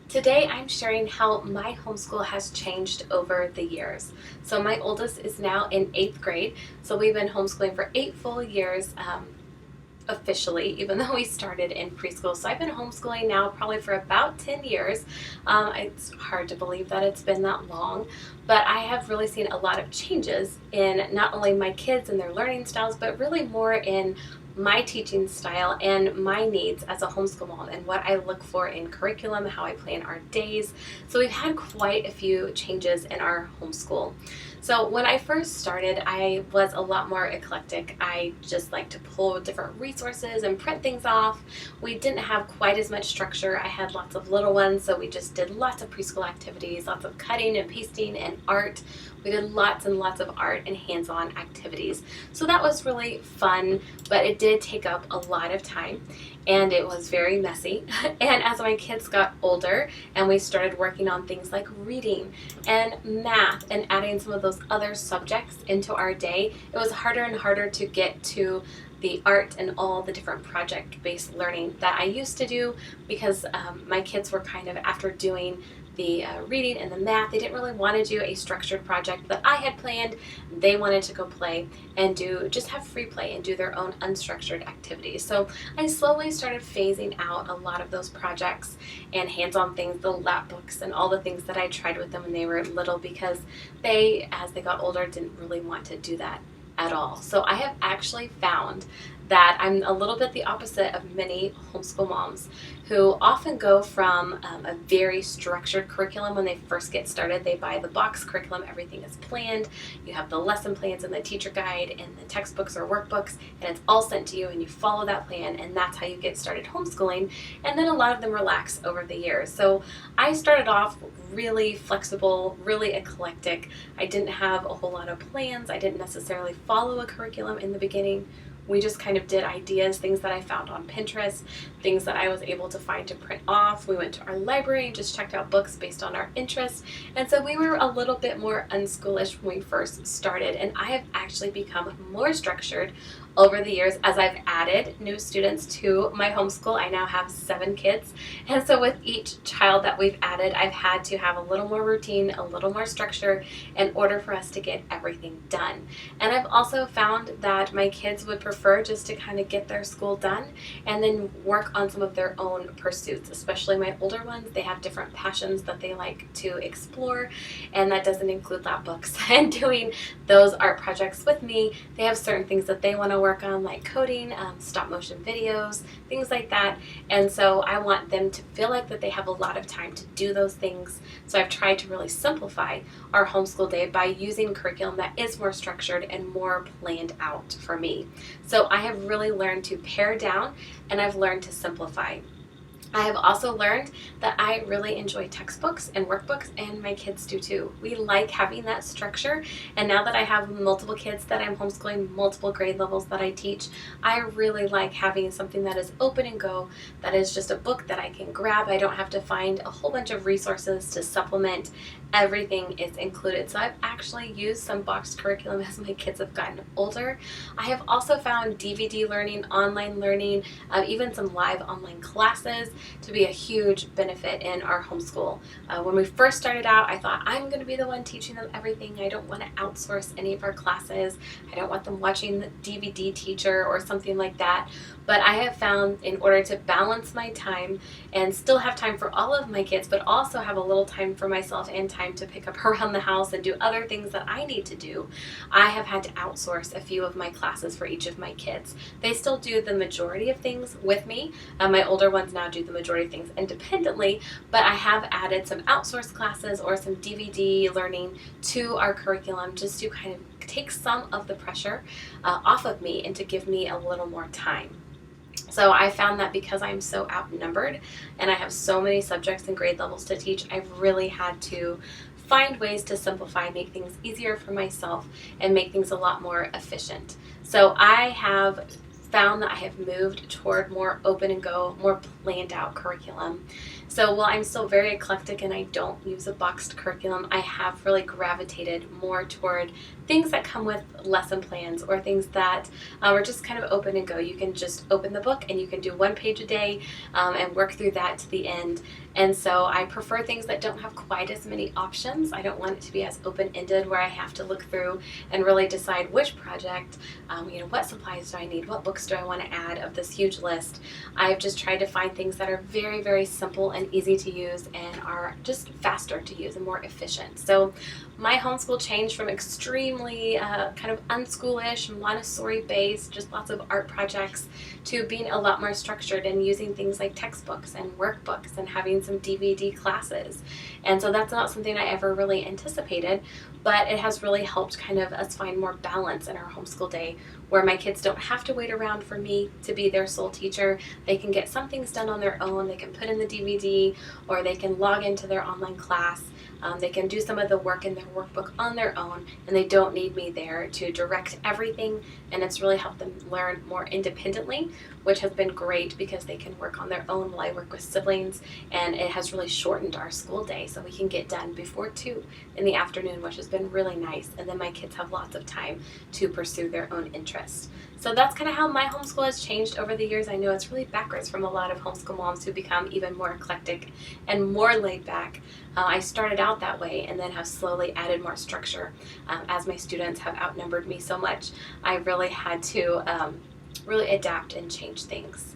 Today I'm sharing how my homeschool has changed over the years. So my oldest is now in 8th grade, so we've been homeschooling for 8 full years officially, even though we started in preschool. So I've been homeschooling now probably for about 10 years. It's hard to believe that it's been that long, but I have really seen a lot of changes in not only my kids and their learning styles, but really more in my teaching style and my needs as a homeschool mom and what I look for in curriculum, how I plan our days. So we've had quite a few changes in our homeschool. So when I first started, I was a lot more eclectic. I just like to pull different resources and print things off. We didn't have quite as much structure. I had lots of little ones, so we just did lots of preschool activities, lots of cutting and pasting and art. We did lots and lots of art and hands-on activities. So that was really fun, but it did take up a lot of time and it was very messy. And as my kids got older and we started working on things like reading and math and adding some of those other subjects into our day, it was harder and harder to get to the art and all the different project-based learning that I used to do because my kids were kind of, after doing the reading and the math, they didn't really want to do a structured project that I had planned. They wanted to go play and just have free play and do their own unstructured activities. So I slowly started phasing out a lot of those projects and hands-on things, the lap books and all the things that I tried with them when they were little, because they, as they got older, didn't really want to do that at all. So I have actually found that I'm a little bit the opposite of many homeschool moms who often go from a very structured curriculum when they first get started. They buy the box curriculum, everything is planned, you have the lesson plans and the teacher guide and the textbooks or workbooks, and it's all sent to you and you follow that plan, and that's how you get started homeschooling. And then a lot of them relax over the years. So I started off really flexible, really eclectic. I didn't have a whole lot of plans. I didn't necessarily follow a curriculum in the beginning. We just kind of did ideas, things that I found on Pinterest, things that I was able to find to print off. We went to our library and just checked out books based on our interests. And so we were a little bit more unschoolish when we first started. And I have actually become more structured over the years as I've added new students to my homeschool. I now have 7 kids. And so with each child that we've added, I've had to have a little more routine, a little more structure in order for us to get everything done. And I've also found that my kids would prefer just to kind of get their school done and then work on some of their own pursuits, especially my older ones. They have different passions that they like to explore, and that doesn't include lab books and doing those art projects with me. They have certain things that they want to work on, like coding, stop motion videos, things like that. And so I want them to feel like that they have a lot of time to do those things. So I've tried to really simplify our homeschool day by using curriculum that is more structured and more planned out for me. So I have really learned to pare down, and I've learned to simplify. I have also learned that I really enjoy textbooks and workbooks, and my kids do too. We like having that structure, and now that I have multiple kids that I'm homeschooling, multiple grade levels that I teach, I really like having something that is open and go, that is just a book that I can grab. I don't have to find a whole bunch of resources to supplement. Everything is included. So I've actually used some boxed curriculum as my kids have gotten older. I have also found DVD learning, online learning, even some live online classes to be a huge benefit in our homeschool. When we first started out, I thought, I'm going to be the one teaching them everything. I don't want to outsource any of our classes. I don't want them watching the DVD teacher or something like that. But I have found, in order to balance my time and still have time for all of my kids, but also have a little time for myself and time to pick up around the house and do other things that I need to do, I have had to outsource a few of my classes for each of my kids. They still do the majority of things with me. My older ones now do the majority of things independently, but I have added some outsourced classes or some DVD learning to our curriculum just to kind of take some of the pressure off of me and to give me a little more time. So I found that because I'm so outnumbered and I have so many subjects and grade levels to teach, I've really had to find ways to simplify, make things easier for myself, and make things a lot more efficient. So I have found that I have moved toward more open and go, more planned out curriculum. So while I'm still very eclectic and I don't use a boxed curriculum, I have really gravitated more toward things that come with lesson plans, or things that are just kind of open and go. You can just open the book and you can do 1 page a day and work through that to the end. And so I prefer things that don't have quite as many options. I don't want it to be as open-ended where I have to look through and really decide which project, what supplies do I need, what books do I want to add of this huge list. I've just tried to find things that are very, very simple and easy to use and are just faster to use and more efficient. So my homeschool changed from extremely kind of unschoolish, Montessori based, just lots of art projects, to being a lot more structured and using things like textbooks and workbooks and having some DVD classes. And so that's not something I ever really anticipated, but it has really helped kind of us find more balance in our homeschool day, where my kids don't have to wait around for me to be their sole teacher. They can get some things done on their own. They can put in the DVD, or they can log into their online class. They can do some of the work in their workbook on their own, and they don't need me there to direct everything. And it's really helped them learn more independently, which has been great because they can work on their own while I work with siblings, and it has really shortened our school day so we can get done before 2 in the afternoon, which has been really nice. And then my kids have lots of time to pursue their own interests. So that's kind of how my homeschool has changed over the years. I know it's really backwards from a lot of homeschool moms who become even more eclectic and more laid back. I started out that way and then have slowly added more structure. As my students have outnumbered me so much, I really had to really adapt and change things.